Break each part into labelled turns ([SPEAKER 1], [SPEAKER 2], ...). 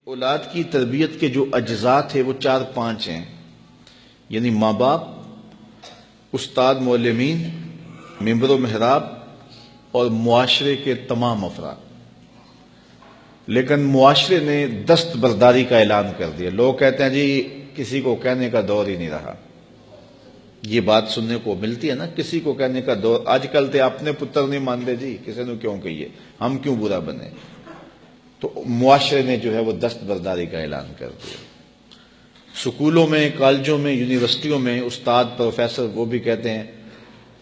[SPEAKER 1] اولاد کی تربیت کے جو اجزاء تھے وہ 4-5 ہیں، یعنی ماں باپ، استاد معلمین، ممبر و محراب اور معاشرے کے تمام افراد۔ لیکن معاشرے نے دست برداری کا اعلان کر دیا۔ لوگ کہتے ہیں جی کسی کو کہنے کا دور ہی نہیں رہا۔ یہ بات سننے کو ملتی ہے نا، کسی کو کہنے کا دور۔ آج کل تے اپنے پتر نہیں مانتے جی، کسی نے کیوں کہیے، ہم کیوں برا بنے۔ تو معاشرے نے جو ہے وہ دست برداری کا اعلان کر دیا۔ سکولوں میں، کالجوں میں، یونیورسٹیوں میں استاد، پروفیسر وہ بھی کہتے ہیں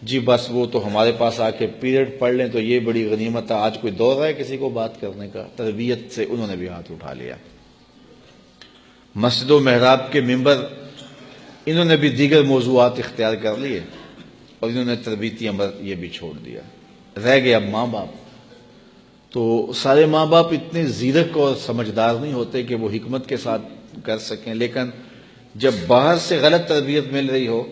[SPEAKER 1] جی بس وہ تو ہمارے پاس آ کے پیریڈ پڑھ لیں تو یہ بڑی غنیمت ہے۔ آج کوئی دور ہے کسی کو بات کرنے کا؟ تربیت سے انہوں نے بھی ہاتھ اٹھا لیا۔ مسجد و محراب کے ممبر، انہوں نے بھی دیگر موضوعات اختیار کر لیے اور انہوں نے تربیتی امر یہ بھی چھوڑ دیا۔ رہ گئے اب ماں باپ۔ تو سارے ماں باپ اتنے زیرک اور سمجھدار نہیں ہوتے کہ وہ حکمت کے ساتھ کر سکیں، لیکن جب باہر سے غلط تربیت مل رہی ہو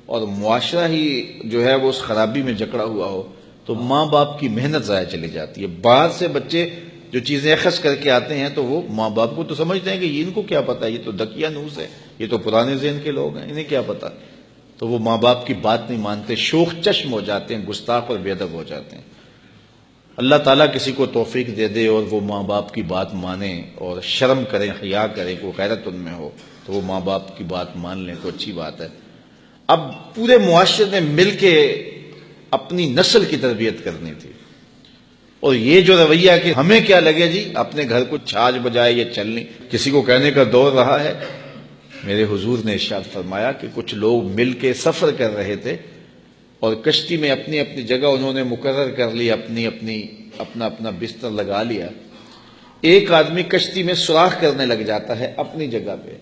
[SPEAKER 1] اور معاشرہ ہی جو ہے وہ اس خرابی میں جکڑا ہوا ہو تو ماں باپ کی محنت ضائع چلی جاتی ہے۔ باہر سے بچے جو چیزیں اخذ کر کے آتے ہیں تو وہ ماں باپ کو تو سمجھتے ہیں کہ یہ ان کو کیا پتا، یہ تو دکیا نوز ہے، یہ تو پرانے ذہن کے لوگ ہیں، انہیں کیا پتا۔ تو وہ ماں باپ کی بات نہیں مانتے، شوخ چشم ہو جاتے ہیں، گستاخ اور بے ادب ہو جاتے ہیں۔ اللہ تعالیٰ کسی کو توفیق دے دے اور وہ ماں باپ کی بات مانے اور شرم کریں، حیا کریں، کوئی غیرت ان میں ہو تو وہ ماں باپ کی بات مان لیں تو اچھی بات ہے۔ اب پورے معاشرے نے مل کے اپنی نسل کی تربیت کرنی تھی، اور یہ جو رویہ کہ ہمیں کیا لگے جی، اپنے گھر کو چھاج بجائے یہ چلنی، کسی کو کہنے کا دور رہا ہے۔ میرے حضور نے ارشاد فرمایا کہ کچھ لوگ مل کے سفر کر رہے تھے اور کشتی میں اپنی اپنی جگہ انہوں نے مقرر کر لی، اپنا بستر لگا لیا۔ ایک آدمی کشتی میں سوراخ کرنے لگ جاتا ہے اپنی جگہ پہ،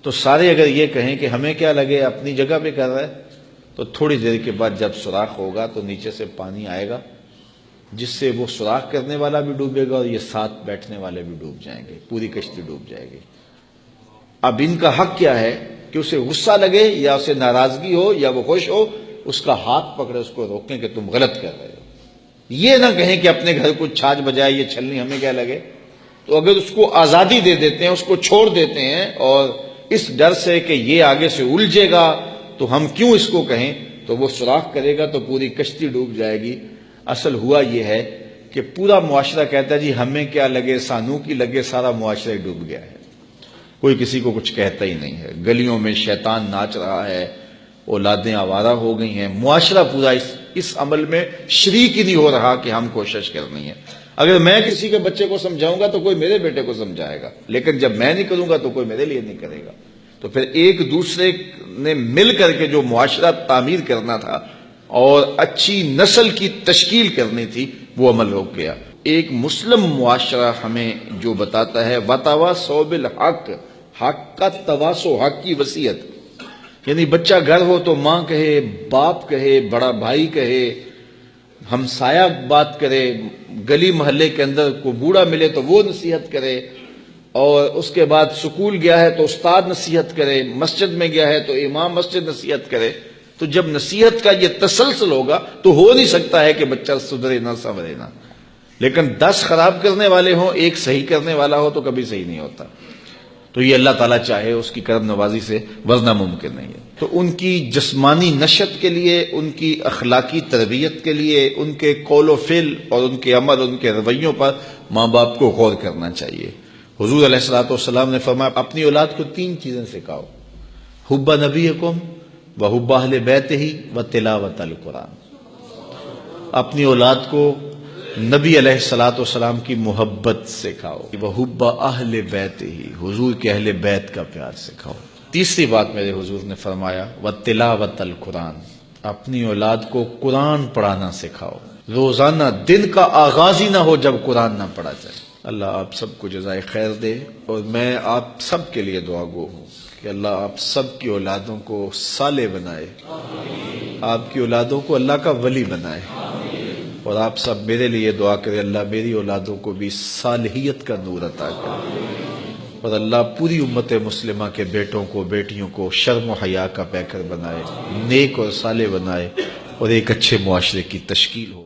[SPEAKER 1] تو سارے اگر یہ کہیں کہ ہمیں کیا لگے اپنی جگہ پہ کر رہا ہے، تو تھوڑی دیر کے بعد جب سوراخ ہوگا تو نیچے سے پانی آئے گا جس سے وہ سوراخ کرنے والا بھی ڈوبے گا اور یہ ساتھ بیٹھنے والے بھی ڈوب جائیں گے، پوری کشتی ڈوب جائے گی۔ اب ان کا حق کیا ہے کہ اسے غصہ لگے یا اسے ناراضگی ہو یا وہ خوش ہو، اس کا ہاتھ پکڑے، اس کو روکیں کہ تم غلط کر رہے ہو۔ یہ نہ کہیں کہ اپنے گھر کو چھاج بجائے یہ چھلنی، ہمیں کیا لگے۔ تو اگر اس کو آزادی دے دیتے ہیں، اس کو چھوڑ دیتے ہیں اور اس ڈر سے کہ یہ آگے سے الجھے گا تو ہم کیوں اس کو کہیں، تو وہ سوراخ کرے گا تو پوری کشتی ڈوب جائے گی۔ اصل ہوا یہ ہے کہ پورا معاشرہ کہتا ہے جی ہمیں کیا لگے، سانو کی لگے، سارا معاشرہ ڈوب گیا ہے، کوئی کسی کو کچھ کہتا ہی نہیں ہے۔ گلیوں میں شیطان ناچ رہا ہے، اولادیں آوارہ ہو گئی ہیں، معاشرہ پورا اس عمل میں شریک ہی نہیں ہو رہا کہ ہم کوشش کرنی ہے۔ اگر میں کسی کے بچے کو سمجھاؤں گا تو کوئی میرے بیٹے کو سمجھائے گا، لیکن جب میں نہیں کروں گا تو کوئی میرے لیے نہیں کرے گا۔ تو پھر ایک دوسرے نے مل کر کے جو معاشرہ تعمیر کرنا تھا اور اچھی نسل کی تشکیل کرنی تھی وہ عمل رک گیا۔ ایک مسلم معاشرہ ہمیں جو بتاتا ہے وَتَوَاصَوْا بِالْحَقِّ، حق کا تواصو، حق کی وصیت، یعنی بچہ گھر ہو تو ماں کہے، باپ کہے، بڑا بھائی کہے، ہمسایہ بات کرے، گلی محلے کے اندر کوئی بوڑھا ملے تو وہ نصیحت کرے، اور اس کے بعد سکول گیا ہے تو استاد نصیحت کرے، مسجد میں گیا ہے تو امام مسجد نصیحت کرے۔ تو جب نصیحت کا یہ تسلسل ہوگا تو ہو نہیں سکتا ہے کہ بچہ سدھرے نہ سنورے نہ، لیکن 10 خراب کرنے والے ہوں، ایک صحیح کرنے والا ہو تو کبھی صحیح نہیں ہوتا۔ تو یہ اللہ تعالیٰ چاہے اس کی کرم نوازی سے، ورنہ ممکن نہیں ہے۔ تو ان کی جسمانی نشت کے لیے، ان کی اخلاقی تربیت کے لیے، ان کے قول و فعل اور ان کے عمل، ان کے رویوں پر ماں باپ کو غور کرنا چاہیے۔ حضور علیہ الصلوۃ والسلام نے فرمایا اپنی اولاد کو 3 چیزیں سکھاؤ، حب نبیکم وحب اہل بیتہ وتلاوت القرآن۔ اپنی اولاد کو نبی علیہ الصلوۃ والسلام کی محبت سکھاؤ، وحب اہل بیتہ، حضور کے اہل بیت کا پیار سکھاؤ۔ تیسری بات میرے حضور نے فرمایا وتلاوت القرآن، اپنی اولاد کو قرآن پڑھانا سکھاؤ۔ روزانہ دن کا آغاز ہی نہ ہو جب قرآن نہ پڑھا جائے۔ اللہ آپ سب کو جزائے خیر دے، اور میں آپ سب کے لیے دعا گو ہوں کہ اللہ آپ سب کی اولادوں کو صالح بنائے، آپ کی اولادوں کو اللہ کا ولی بنائے، اور آپ سب میرے لیے دعا کرے اللہ میری اولادوں کو بھی صالحیت کا نور عطا کرے، اور اللہ پوری امت مسلمہ کے بیٹوں کو بیٹیوں کو شرم و حیا کا پیکر بنائے، نیک اور صالح بنائے، اور ایک اچھے معاشرے کی تشکیل ہو۔